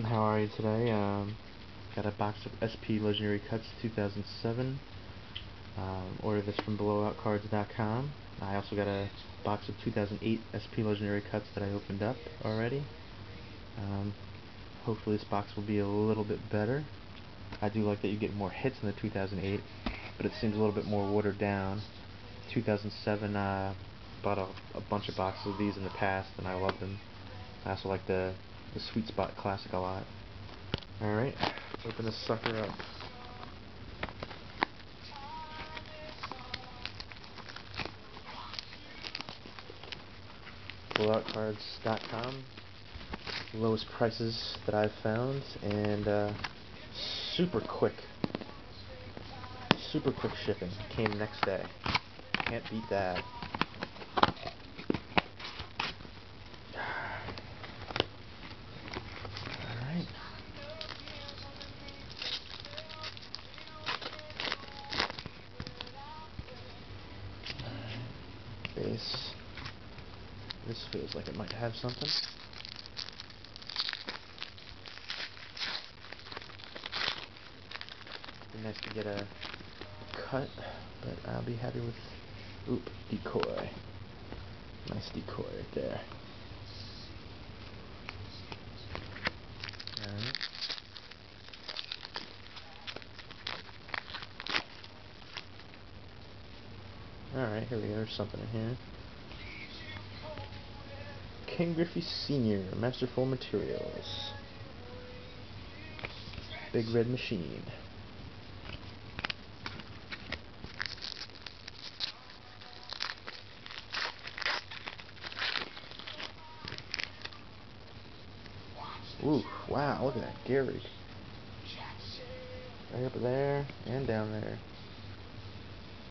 How are you today? Got a box of SP Legendary Cuts 2007. Ordered this from blowoutcards.com. I also got a box of 2008 SP Legendary Cuts that I opened up already. Hopefully this box will be a little bit better. I do like that you get more hits in the 2008, but it seems a little bit more watered down. 2007, bought a bunch of boxes of these in the past, and I love them. I also like the Sweet Spot Classic a lot. Alright, let's open this sucker up. Blowoutcards.com. Lowest prices that I've found, and super quick shipping. Came next day. Can't beat that. Alright. Base. This feels like it might have something. Be nice to get a cut, but I'll be happy with decoy. Nice decoy right there. Alright. Alright, here we go. There's something in here. King Griffey Sr. Masterful Materials. Big Red Machine. Ooh, wow, look at that Gary. Right up there and down there.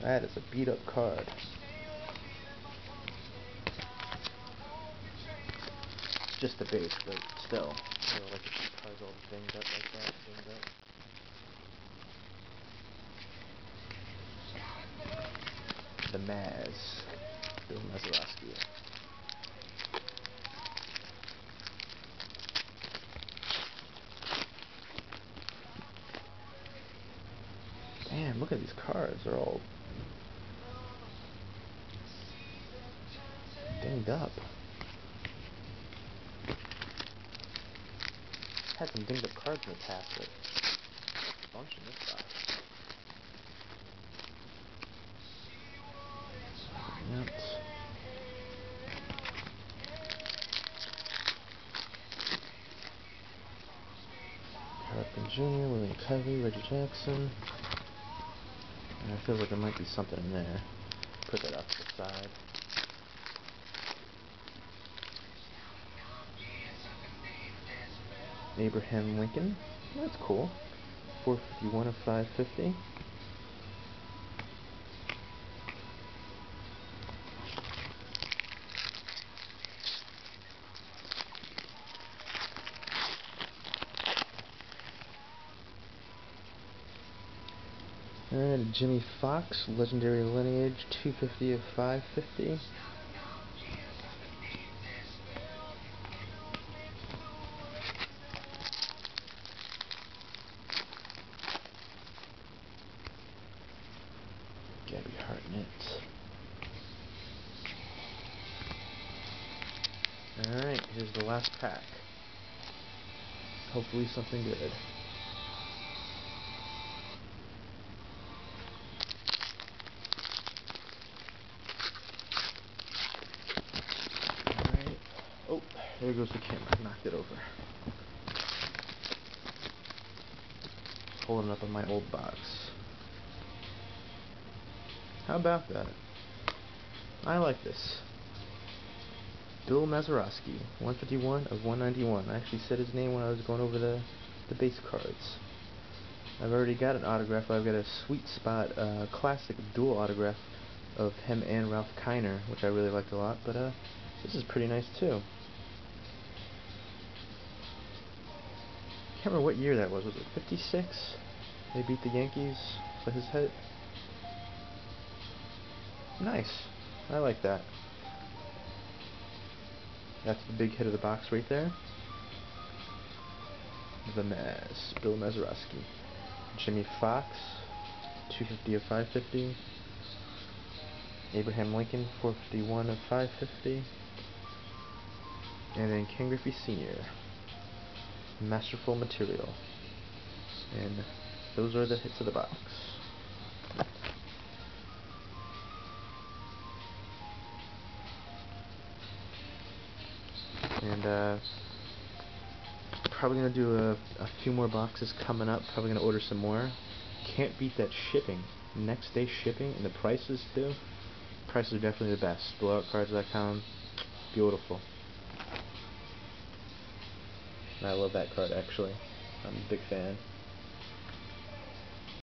That is a beat up card. It's just the base, but still. I don't like the cards all dinged up like that. The Maz. Bill Mazeroski. Damn, look at these cards. They're all dinged up. Had some dinged up cards in the past, but a bunch in this box. Yep. Carlton Jr., William Covey, Reggie Jackson. And I feel like there might be something in there. Put that off to the side. Abraham Lincoln. That's cool. 451 of 550. Alright, Jimmy Fox, Legendary Lineage, 250 of 550. Gabby Hartnett. Alright, here's the last pack. Hopefully something good. Alright. Oh, there goes the camera. Knocked it over. Pulling it up on my old box. How about that? I like this. Bill Mazeroski, 151 of 191. I actually said his name when I was going over the base cards. I've already got an autograph. I've got a Sweet Spot Classic dual autograph of him and Ralph Kiner, which I really liked a lot, but this is pretty nice too. Can't remember what year that was. Was it 56? They beat the Yankees for his hit. Nice. I like that. That's the big hit of the box right there. the Maz, Bill Mazeroski. Jimmy Fox, 250 of 550. Abraham Lincoln, 451 of 550. And then Ken Griffey Sr., Masterful Material. And those are the hits of the box. And probably gonna do a few more boxes coming up. Probably gonna order some more. Can't beat that shipping. Next day shipping, and the prices too. Prices are definitely the best. BlowoutCards.com, beautiful. I love that card actually. I'm a big fan.